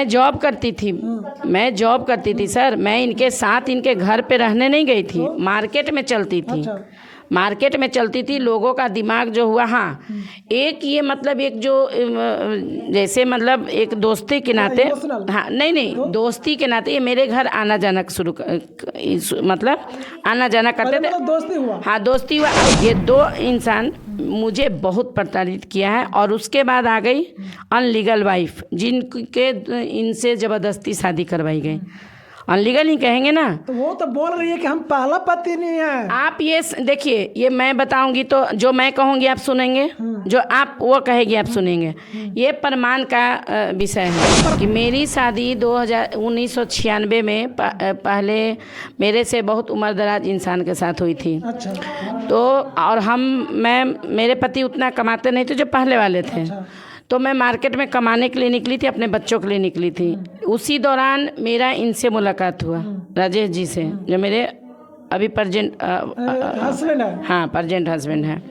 मैं जॉब करती थी। मैं जॉब करती थी सर। मैं इनके साथ इनके घर पे रहने नहीं गई थी, मार्केट में चलती थी। अच्छा। मार्केट में चलती थी। लोगों का दिमाग जो हुआ, हाँ, एक ये मतलब एक जो जैसे मतलब एक दोस्ती के नाते, हाँ नहीं दोस्ती के नाते ये मेरे घर आना जाना शुरू मतलब आना जाना करते थे। दोस्ती हुआ। हाँ दोस्ती हुआ। ये दो इंसान मुझे बहुत प्रताड़ित किया है। और उसके बाद आ गई अनलीगल वाइफ, जिनके इनसे ज़बरदस्ती शादी करवाई गई। अनलीगल ही कहेंगे ना। तो वो तो बोल रही है कि हम पहला पति नहीं है। आप ये देखिए, ये मैं बताऊंगी तो जो मैं कहूँगी आप सुनेंगे, जो आप वो कहेगी आप सुनेंगे। ये प्रमाण का विषय है कि मेरी शादी 1996 में पहले मेरे से बहुत उम्रदराज इंसान के साथ हुई थी। अच्छा। तो और मेरे पति उतना कमाते नहीं थे जो पहले वाले थे। अच्छा। तो मैं मार्केट में कमाने के लिए निकली थी, अपने बच्चों के लिए निकली थी। उसी दौरान मेरा इनसे मुलाकात हुआ, राजेश जी से, जो मेरे अभी प्रेजेंट हस्बैंड है। हाँ प्रेजेंट हस्बैंड है।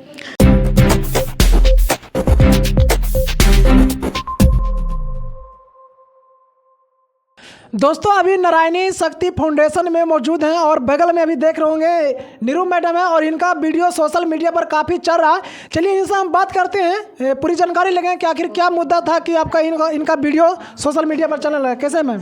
दोस्तों अभी नारायणी शक्ति फाउंडेशन में मौजूद हैं और बगल में अभी देख रहे होंगे नीरू मैडम है और इनका वीडियो सोशल मीडिया पर काफ़ी चल रहा है। चलिए इनसे हम बात करते हैं, पूरी जानकारी लेंगे कि आखिर क्या मुद्दा था कि आपका इनका वीडियो सोशल मीडिया पर चलने लगा। कैसे मैम?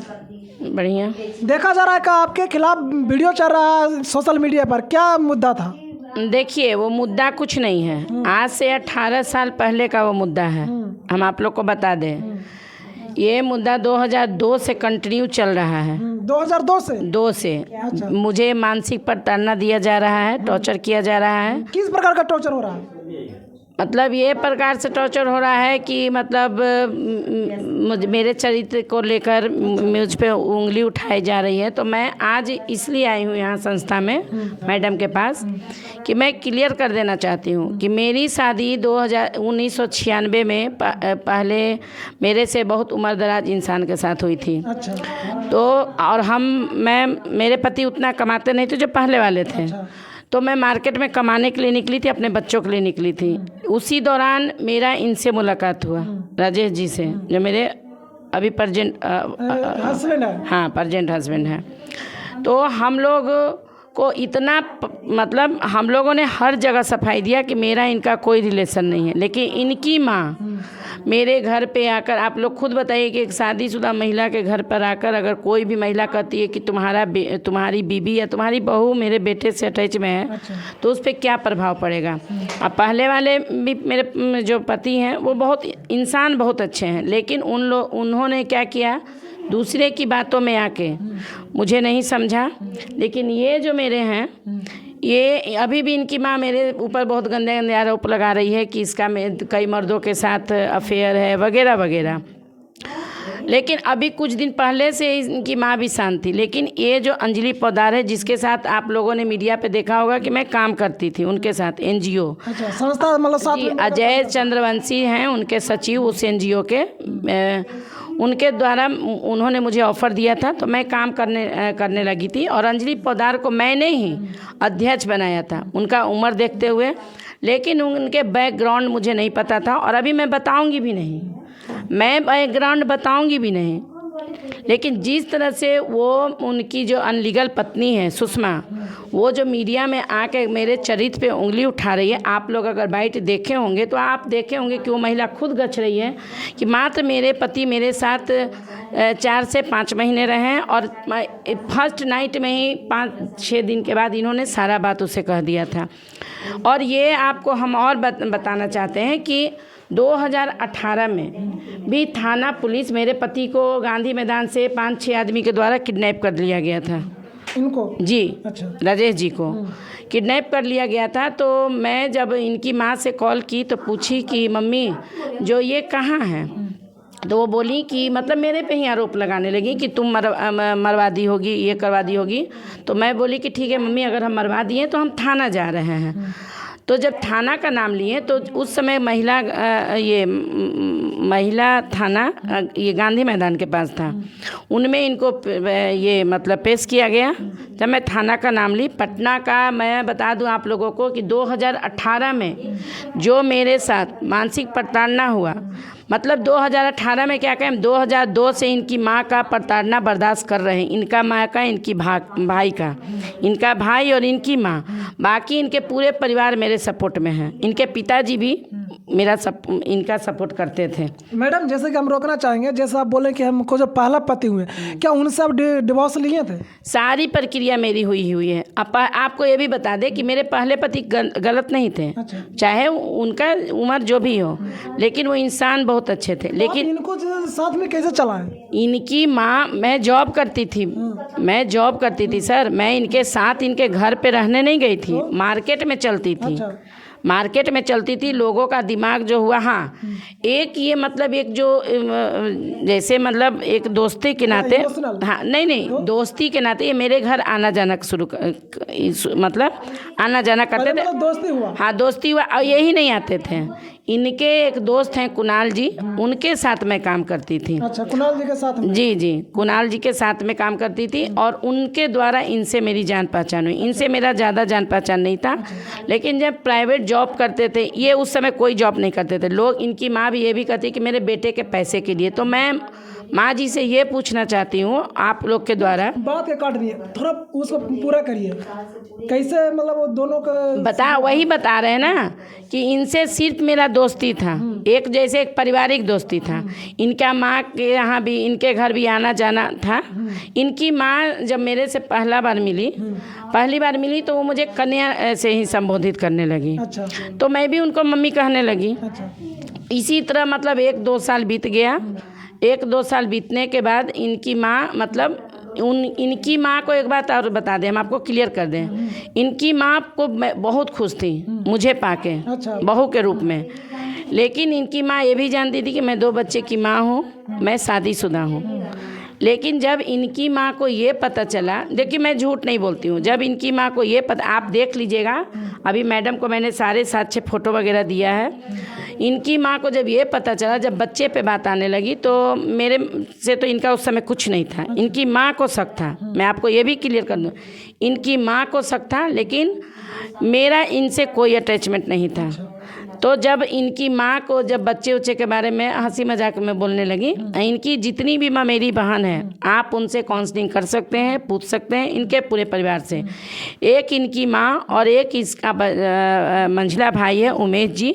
बढ़िया। देखा जा रहा है कि आपके खिलाफ वीडियो चल रहा है सोशल मीडिया पर, क्या मुद्दा था? देखिए वो मुद्दा कुछ नहीं है, आज से 18 साल पहले का वो मुद्दा है। हम आप लोग को बता दें, ये मुद्दा 2002 से कंटिन्यू चल रहा है। 2002 से? 2 से। अच्छा। मुझे मानसिक प्रताड़ना दिया जा रहा है, टॉर्चर किया जा रहा है। किस प्रकार का टॉर्चर हो रहा है? मतलब ये प्रकार से टॉर्चर हो रहा है कि मतलब मेरे चरित्र को लेकर मुझ पे उंगली उठाई जा रही है। तो मैं आज इसलिए आई हूँ यहाँ संस्था में मैडम के पास कि मैं क्लियर कर देना चाहती हूँ कि मेरी शादी 1996 में पहले मेरे से बहुत उम्रदराज इंसान के साथ हुई थी। अच्छा। तो और मेरे पति उतना कमाते नहीं थे जो पहले वाले थे। अच्छा। तो मैं मार्केट में कमाने के लिए निकली थी, अपने बच्चों के लिए निकली थी। उसी दौरान मेरा इनसे मुलाकात हुआ, राजेश जी से, जो मेरे अभी प्रेजेंट हस्बैंड है। हाँ प्रेजेंट हस्बैंड है। तो हम लोग को इतना मतलब हम लोगों ने हर जगह सफाई दिया कि मेरा इनका कोई रिलेशन नहीं है। लेकिन इनकी माँ मेरे घर पे आकर, आप लोग खुद बताइए कि एक शादीशुदा महिला के घर पर आकर अगर कोई भी महिला कहती है कि तुम्हारी बीबी या तुम्हारी बहू मेरे बेटे से अटैच में है, अच्छा। तो उस पर क्या प्रभाव पड़ेगा। अब पहले वाले भी मेरे जो पति हैं वो बहुत इंसान बहुत अच्छे हैं, लेकिन उन्होंने क्या किया, दूसरे की बातों में आके मुझे नहीं समझा। लेकिन ये जो मेरे हैं, ये अभी भी इनकी माँ मेरे ऊपर बहुत गंदे गंदे आरोप लगा रही है कि इसका कई मर्दों के साथ अफेयर है वगैरह वगैरह। लेकिन अभी कुछ दिन पहले से इनकी माँ भी शांत थी। लेकिन ये जो अंजलि पोद्दार है, जिसके साथ आप लोगों ने मीडिया पे देखा होगा कि मैं काम करती थी उनके साथ, NGO। अच्छा, संस्था मतलब साथ में? अजय चंद्रवंशी हैं उनके सचिव उस NGO के। उनके द्वारा उन्होंने मुझे ऑफ़र दिया था, तो मैं काम करने लगी थी। और अंजलि पोद्दार को मैंने ही अध्यक्ष बनाया था उनका उम्र देखते हुए। लेकिन उनके बैकग्राउंड मुझे नहीं पता था, और अभी मैं बताऊंगी भी नहीं, मैं बैकग्राउंड बताऊंगी भी नहीं। लेकिन जिस तरह से वो उनकी जो अनलीगल पत्नी है सुषमा, वो जो मीडिया में आके मेरे चरित्र पे उंगली उठा रही है, आप लोग अगर बाइट देखे होंगे तो आप देखे होंगे कि वो महिला खुद गच रही है कि मात्र मेरे पति मेरे साथ 4 से 5 महीने रहे, और फर्स्ट नाइट में ही 5-6 दिन के बाद इन्होंने सारा बात उसे कह दिया था। और ये आपको हम और बताना चाहते हैं कि 2018 में भी थाना पुलिस मेरे पति को गांधी मैदान से 5-6 आदमी के द्वारा किडनैप कर लिया गया था। इनको? जी। अच्छा। राजेश जी को किडनैप कर लिया गया था। तो मैं जब इनकी माँ से कॉल की तो पूछी कि मम्मी जो ये कहाँ है, तो वो बोली कि मतलब मेरे पे ही आरोप लगाने लगी कि तुम मरवा दी होगी, ये करवा दी होगी। तो मैं बोली कि ठीक है मम्मी, अगर हम मरवा दिए तो हम थाना जा रहे हैं। तो जब थाना का नाम लिए तो उस समय महिला थाना ये गांधी मैदान के पास था, उनमें इनको ये मतलब पेश किया गया जब मैं थाना का नाम ली पटना का, मैं बता दूं आप लोगों को कि 2018 में जो मेरे साथ मानसिक प्रताड़ना हुआ, मतलब 2018 में क्या कहें, 2002 से इनकी माँ का प्रताड़ना बर्दाश्त कर रहे हैं, इनका माँ का, इनकी भाई का, इनका भाई और इनकी माँ, बाकी इनके पूरे परिवार मेरे सपोर्ट में हैं। इनके पिताजी भी इनका सपोर्ट करते थे। मैडम जैसे कि हम रोकना चाहेंगे, जैसे आप बोले कि हमको जो पहला पति हुए, क्या उनसे आप डिवोर्स लिए थे? सारी प्रक्रिया मेरी हुई है। आपको ये भी बता दें कि मेरे पहले पति गलत नहीं थे। अच्छा। चाहे उनका उम्र जो भी हो, लेकिन वो इंसान बहुत अच्छे थे। लेकिन इनको साथ में कैसे चला है? इनकी माँ, मैं जॉब करती थी सर, मैं इनके साथ इनके घर पे रहने नहीं गई थी, मार्केट में चलती थी। अच्छा। मार्केट में चलती थी, लोगों का दिमाग जो हुआ, हाँ एक ये मतलब एक जो जैसे मतलब एक दोस्ती के नाते, हाँ नहीं दोस्ती के नाते ये मेरे घर आना जाना मतलब आना जाना करते थे। दोस्ती हुआ? हाँ दोस्ती हुआ। और यही नहीं आते थे, इनके एक दोस्त हैं कुणाल जी, उनके साथ मैं काम करती थी। अच्छा, कुणाल जी के साथ में? जी, कुणाल जी के साथ में काम करती थी और उनके द्वारा इनसे मेरी जान पहचान हुई। इनसे मेरा ज़्यादा जान पहचान नहीं था, लेकिन जब प्राइवेट जॉब करते थे, ये उस समय कोई जॉब नहीं करते थे लोग। इनकी माँ भी ये भी कहती कि मेरे बेटे के पैसे के लिए। तो मैं माँ जी से ये पूछना चाहती हूँ आप लोग के द्वारा, बात के काट दिए, थोड़ा उसको पूरा करिए, कैसे मतलब वो दोनों का वही बता रहे हैं ना कि इनसे सिर्फ मेरा दोस्ती था, एक जैसे एक पारिवारिक दोस्ती था। इनका माँ के यहाँ भी, इनके घर भी आना जाना था। इनकी माँ जब मेरे से पहली बार मिली तो वो मुझे कन्या से ही संबोधित करने लगी। अच्छा। तो मैं भी उनको मम्मी कहने लगी। अच्छा। इसी तरह मतलब 1-2 साल बीत गया। 1-2 साल बीतने के बाद इनकी माँ मतलब इनकी माँ को एक बात और बता दें, हम आपको क्लियर कर दें, इनकी माँ को बहुत खुश थी मुझे पाके, बहू के रूप में। लेकिन इनकी माँ ये भी जानती थी कि मैं 2 बच्चे की माँ हूँ, मैं शादीशुदा हूँ। लेकिन जब इनकी माँ को ये पता चला, देखिए मैं झूठ नहीं बोलती हूँ, जब इनकी माँ को ये पता, आप देख लीजिएगा, अभी मैडम को मैंने सारे 7-6 फ़ोटो वगैरह दिया है। इनकी माँ को जब ये पता चला, जब बच्चे पे बात आने लगी, तो मेरे से तो इनका उस समय कुछ नहीं था, इनकी माँ को शक था। मैं आपको ये भी क्लियर कर दूँ, इनकी माँ को शक था, लेकिन मेरा इनसे कोई अटैचमेंट नहीं था। तो जब इनकी माँ को जब बच्चे के बारे में हंसी मजाक में बोलने लगी, इनकी जितनी भी माँ मेरी बहन है, आप उनसे काउंसलिंग कर सकते हैं, पूछ सकते हैं, इनके पूरे परिवार से। एक इनकी माँ और एक इसका मंझला भाई है उमेश जी,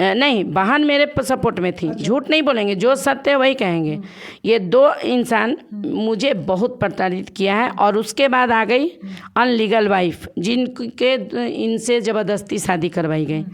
नहीं बहन मेरे सपोर्ट में थी। झूठ नहीं बोलेंगे, जो सत्य है वही कहेंगे। ये 2 इंसान मुझे बहुत प्रताड़ित किया है। और उसके बाद आ गई अनलीगल वाइफ, जिनके इनसे ज़बरदस्ती शादी करवाई गई।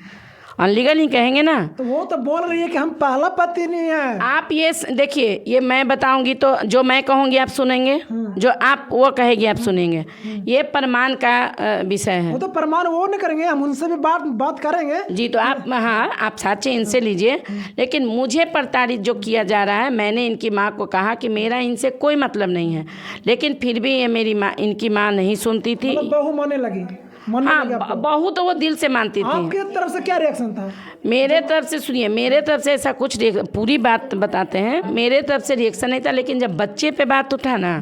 अनलीगल ही कहेंगे ना, तो वो तो बोल रही है कि हम पहला पति नहीं है। आप ये देखिए, ये मैं बताऊंगी तो जो मैं कहूँगी आप सुनेंगे, जो आप वो कहेगी आप सुनेंगे। ये प्रमाण का विषय है। वो तो प्रमाण वो नहीं करेंगे, हम उनसे भी बात करेंगे जी। तो आप, हाँ आप साक्षी इनसे लीजिए। लेकिन मुझे प्रताड़ित जो किया जा रहा है, मैंने इनकी माँ को कहा कि मेरा इनसे कोई मतलब नहीं है, लेकिन फिर भी ये मेरी माँ, इनकी माँ नहीं सुनती थी। बहू मानने लगी? हाँ बहू तो वो दिल से मानती थी। आपकी तरफ से क्या रिएक्शन था? मेरे तरफ से सुनिए, मेरे तरफ से ऐसा कुछ, पूरी बात बताते हैं, मेरे तरफ से रिएक्शन नहीं था। लेकिन जब बच्चे पे बात उठा ना,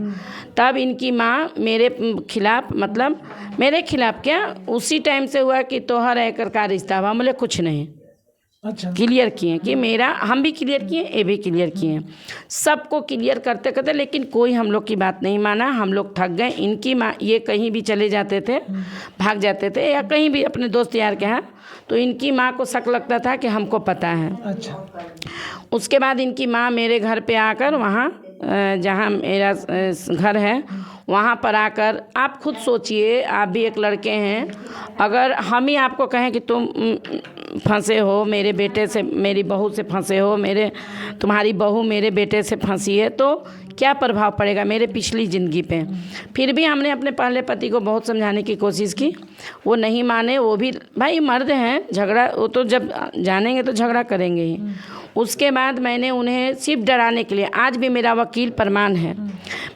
तब इनकी माँ मेरे खिलाफ, मतलब मेरे खिलाफ क्या, उसी टाइम से हुआ कि तोहर एकर का रिश्ता हुआ, बोले कुछ नहीं। अच्छा। क्लियर किए कि मेरा, हम भी क्लियर किए, ये भी क्लियर किए, सबको क्लियर करते करते, लेकिन कोई हम लोग की बात नहीं माना। हम लोग थक गए। इनकी माँ, ये कहीं भी चले जाते थे, भाग जाते थे, या कहीं भी अपने दोस्त यार के यहाँ, तो इनकी माँ को शक लगता था कि हमको पता है। अच्छा। उसके बाद इनकी माँ मेरे घर पे आकर, वहाँ जहाँ मेरा घर है वहाँ पर आकर, आप खुद सोचिए, आप भी एक लड़के हैं, अगर हम ही आपको कहें कि तुम फंसे हो मेरे बेटे से, मेरी बहू से फंसे हो, तुम्हारी बहू मेरे बेटे से फंसी है, तो क्या प्रभाव पड़ेगा मेरे पिछली ज़िंदगी पे। फिर भी हमने अपने पहले पति को बहुत समझाने की कोशिश की, वो नहीं माने। वो भी भाई मर्द हैं, झगड़ा, वो तो जब जानेंगे तो झगड़ा करेंगे ही। उसके बाद मैंने उन्हें सिर्फ डराने के लिए, आज भी मेरा वकील प्रमाण है,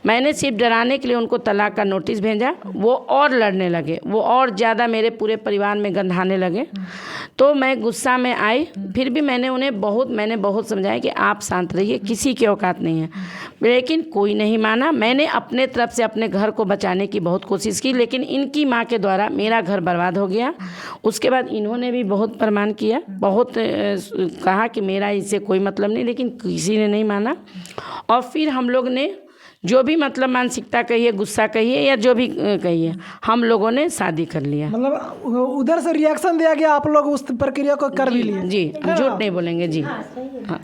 मैंने सिर्फ डराने के लिए उनको तलाक का नोटिस भेजा, वो और लड़ने लगे, वो और ज़्यादा मेरे पूरे परिवार में गंधाने लगे। तो मैं गुस्सा में आई, फिर भी मैंने बहुत समझाया कि आप शांत रहिए, किसी की औकात नहीं है, लेकिन कोई नहीं माना। मैंने अपने तरफ से अपने घर को बचाने की बहुत कोशिश की, लेकिन इनकी माँ के द्वारा मेरा घर बर्बाद हो गया। उसके बाद इन्होंने भी बहुत प्रमाण किया, बहुत कहा कि मेरा इससे कोई मतलब नहीं, लेकिन किसी ने नहीं माना। और फिर हम लोग ने जो भी मतलब मानसिकता कहिए, गुस्सा कहिए या जो भी कहिए, हम लोगों ने शादी कर लिया। मतलब उधर से रिएक्शन दिया गया, आप लोग उस प्रक्रिया को कर भी लिए? जी, हम झूठ नहीं बोलेंगे जी। हाँ।